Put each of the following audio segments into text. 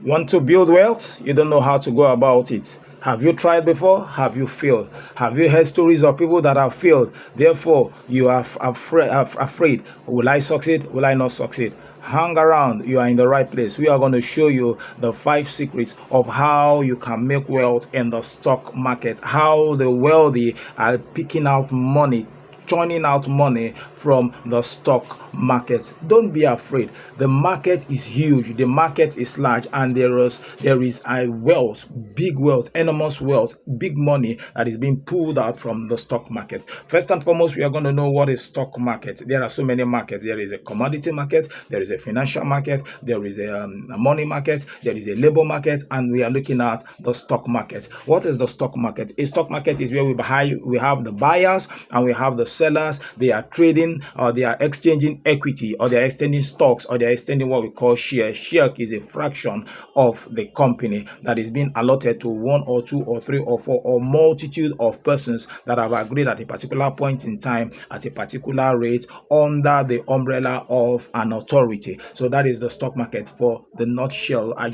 Want to build wealth? You don't know how to go about it. Have you tried before? Have you failed? Have you heard stories of people that have failed? Therefore, you are afraid. Will I succeed? Will I not succeed? Hang around. You are in the right place. We are going to show you the 5 secrets of how you can make wealth in the stock market, how the wealthy are picking out money, churning out money from the stock market. Don't be afraid. The market is huge, the market is large, and there is a wealth, big wealth, enormous wealth, big money that is being pulled out from the stock market. First and foremost, we are going to know what is stock market. There are so many markets. There is a commodity market, there is a financial market, there is a money market, there is a labor market, and we are looking at the stock market. What is the stock market? A stock market is where we have the buyers and we have the sellers. They are trading, or they are exchanging equity, or they are extending stocks, or they are extending what we call share. Share is a fraction of the company that is being allotted to 1 or 2 or 3 or 4 or multitude of persons that have agreed at a particular point in time at a particular rate under the umbrella of an authority. So that is the stock market for the nutshell. I had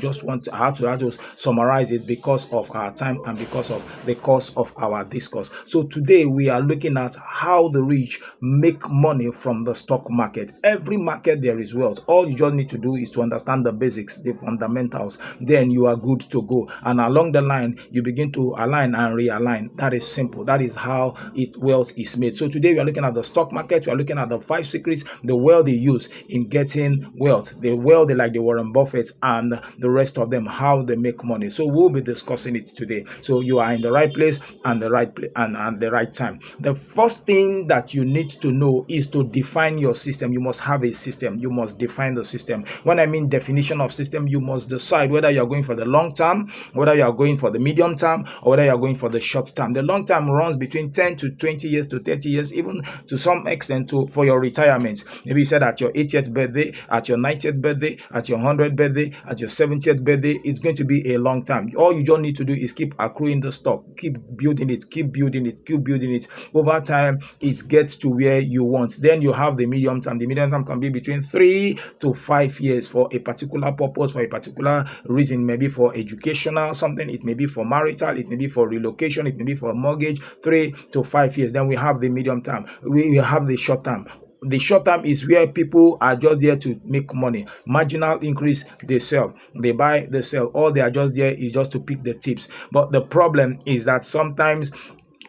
to summarize it because of our time and because of the course of our discourse. So today we are looking at how the rich make money from the stock market. Every market there is wealth. All you just need to do is to understand the basics, the fundamentals. Then you are good to go. And along the line, you begin to align and realign. That is simple. That is how wealth is made. So today we are looking at the stock market. We are looking at the 5 secrets, the wealthy use in getting wealth. The wealthy like the Warren Buffett and the rest of them, how they make money. So we'll be discussing it today. So you are in the right place and the right and the right time. The first thing that you need to know is to define your system. You must have a system. You must define the system. When I mean definition of system, you must decide whether you are going for the long term, whether you are going for the medium term, or whether you are going for the short term. The long term runs between 10 to 20 years to 30 years, even to some extent for your retirement. Maybe you said at your 80th birthday, at your 90th birthday, at your 100th birthday, at your 70th birthday, it's going to be a long time. All you just need to do is keep accruing the stock, keep building it, keep building it, keep building it. Over time, it gets to where you want. Then you have the medium term. The medium term can be between 3 to 5 years for a particular purpose, for a particular reason, maybe for educational something, it may be for marital, it may be for relocation, it may be for a mortgage. 3 to 5 years. Then we have the medium term. We have the short term. The short term is where people are just there to make money. Marginal increase, they sell, they buy, they sell. All they are just there is just to pick the tips. But the problem is that sometimes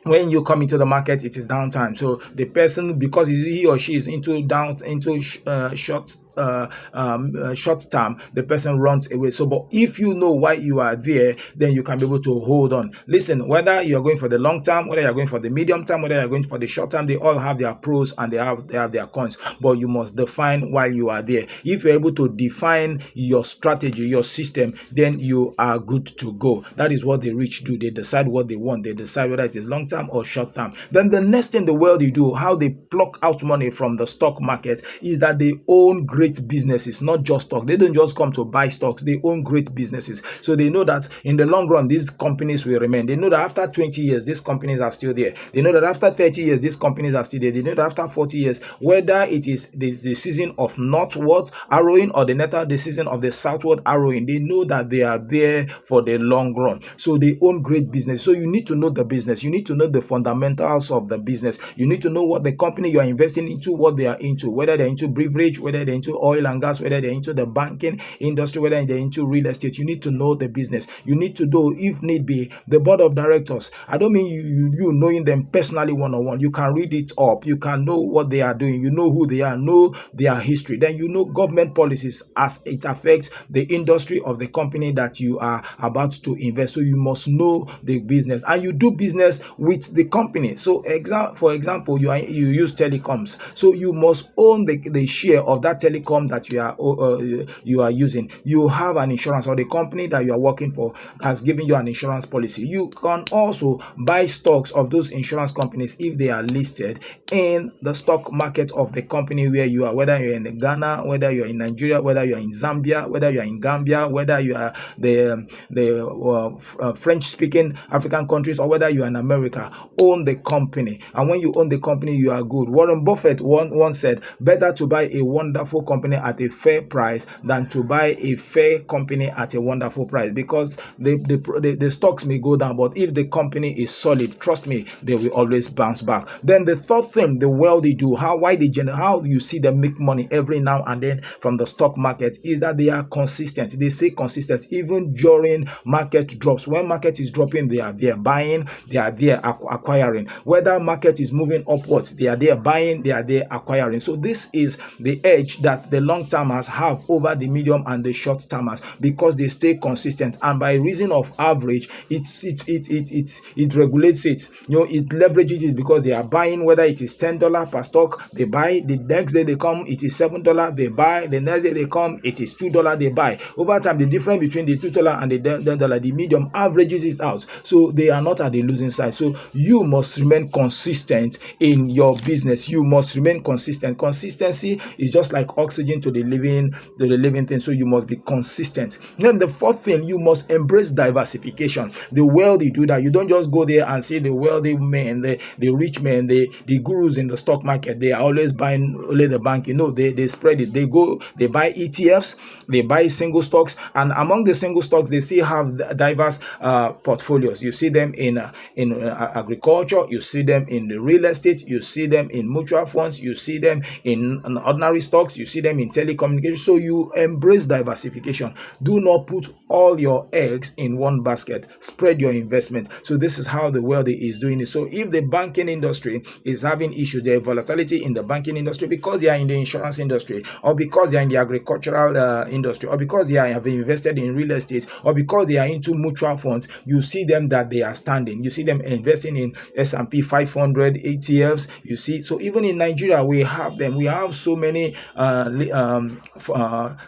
when you come into the market, it is downtime. So the person, because he or she is into short term, the person runs away. So, but if you know why you are there, then you can be able to hold on. Listen, whether you're going for the long term, whether you're going for the medium term, whether you're going for the short term, they all have their pros and they have their cons. But you must define why you are there. If you're able to define your strategy, your system, then you are good to go. That is what the rich do. They decide what they want. They decide whether it is long term or short term. Then the next thing the wealthy do, how they pluck out money from the stock market, is that they own great businesses, not just stock. They don't just come to buy stocks. They own great businesses. So they know that in the long run, these companies will remain. They know that after 20 years, these companies are still there. They know that after 30 years, these companies are still there. They know that after 40 years, whether it is the season of northward arrowing or the season of the southward arrowing, they know that they are there for the long run. So they own great business. So you need to know the business. You need to know the fundamentals of the business. You need to know what the company you are investing into, what they are into, whether they're into beverage, whether they're into oil and gas, whether they're into the banking industry, whether they're into real estate. You need to know the business. You need to know, if need be, the board of directors. I don't mean you knowing them personally one-on-one. You can read it up. You can know what they are doing. You know who they are, know their history. Then you know government policies as it affects the industry of the company that you are about to invest. So you must know the business, and you do business with the company. So for example, you use telecoms. So you must own the share of that telecom that you are using. You have an insurance, or the company that you are working for has given you an insurance policy. You can also buy stocks of those insurance companies if they are listed in the stock market of the company where you are, whether you're in Ghana, whether you're in Nigeria, whether you're in Zambia, whether you're in Gambia, whether you are the French-speaking African countries, or whether you're in America. Own the company, and when you own the company, you are good. Warren Buffett once said, better to buy a wonderful company at a fair price than to buy a fair company at a wonderful price, because the stocks may go down, but if the company is solid, trust me, they will always bounce back. Then the third thing the wealthy do, how you see them make money every now and then from the stock market, is that they are consistent. They stay consistent even during market drops. When market is dropping, they are there buying, they are there acquiring. Whether market is moving upwards, they are there buying, they are there acquiring. So this is the edge that the long termers have over the medium and the short termers, because they stay consistent, and by reason of average, it regulates it. It leverages it, because they are buying, whether it is $10 per stock, they buy. The next day they come, it is $7, they buy. The next day they come, it is $2, they buy. Over time, the difference between the $2 and the $10, the medium averages it out, so they are not at the losing side. So you must remain consistent in your business. You must remain consistent. Consistency is just like oxygen to the living thing. So you must be consistent. Then the fourth thing, you must embrace diversification. The wealthy do that. You don't just go there and see the wealthy men, the rich men, the gurus in the stock market. They are always buying only the banking. No, they spread it. They buy ETFs, they buy single stocks, and among the single stocks, they still have diverse portfolios. You see them in agriculture, you see them in the real estate, you see them in mutual funds, you see them in ordinary stocks, you see them in telecommunications. So you embrace diversification. Do not put all your eggs in one basket. Spread your investment. So this is how the wealthy is doing it. So if the banking industry is having issues, there is volatility in the banking industry because they are in the insurance industry, or because they are in the agricultural industry, or because they have invested in real estate, or because they are into mutual funds, you see them that they are standing. You see them investing in S&P 500 ETFs. You see, so even in Nigeria, we have them. We have so many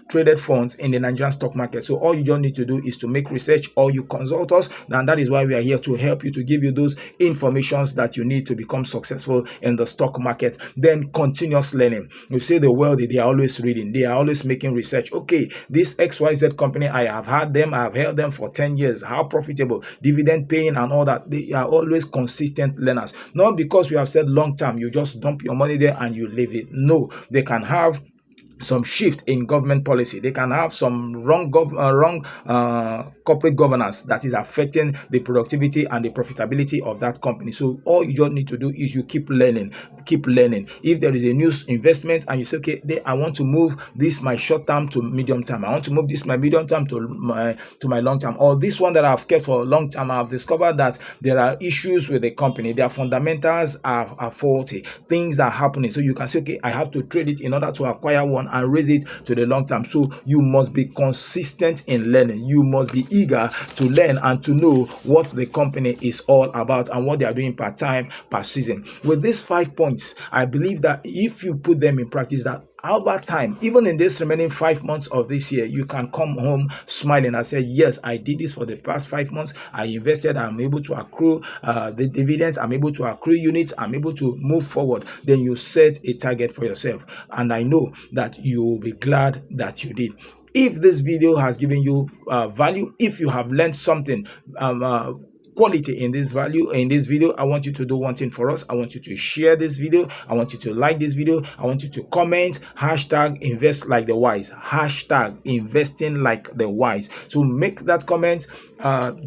traded funds in the Nigerian stock market. So all you just need to do is to make research, or you consult us, and that is why we are here to help you, to give you those informations that you need to become successful in the stock market. Then continuous learning. You see the wealthy, they are always reading, they are always making research. Okay, this XYZ company, I have held them for 10 years. How profitable, dividend paying and all that. They are always consistent learners. Not because we have said long term, you just dump your money there and you leave it. No, they can have some shift in government policy. They can have some wrong corporate governance that is affecting the productivity and the profitability of that company. So all you just need to do is you keep learning. If there is a new investment and you say, okay, I want to move this my short term to medium term, I want to move this my medium term to my long term, or this one that I've kept for a long time, I've discovered that there are issues with the company, their fundamentals are faulty, things are happening. So you can say, okay, I have to trade it in order to acquire one and raise it to the long term. So you must be consistent in learning. You must be eager to learn and to know what the company is all about and what they are doing per time, per season. With these 5 points, I believe that if you put them in practice, that over time, even in this remaining 5 months of this year, you can come home smiling and say, yes, I did this for the past 5 months. I invested, I'm able to accrue the dividends, I'm able to accrue units, I'm able to move forward. Then you set a target for yourself. And I know that you will be glad that you did. If this video has given you value, if you have learned something quality in this video, I want you to do one thing for us. I want you to share this video. I want you to like this video. I want you to comment #invest like the wise, #investing like the wise. So make that comment,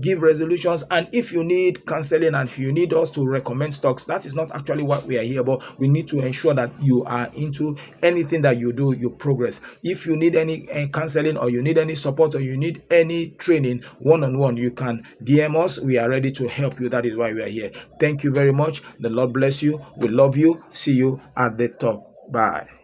give resolutions, and if you need counseling and if you need us to recommend stocks, that is not actually what we are here about. We need to ensure that you are into anything that you do, you progress. If you need any counseling, or you need any support, or you need any training one-on-one, you can DM us. We are ready to help you. That is why we are here. Thank you very much. The Lord bless you. We love you. See you at the top. Bye.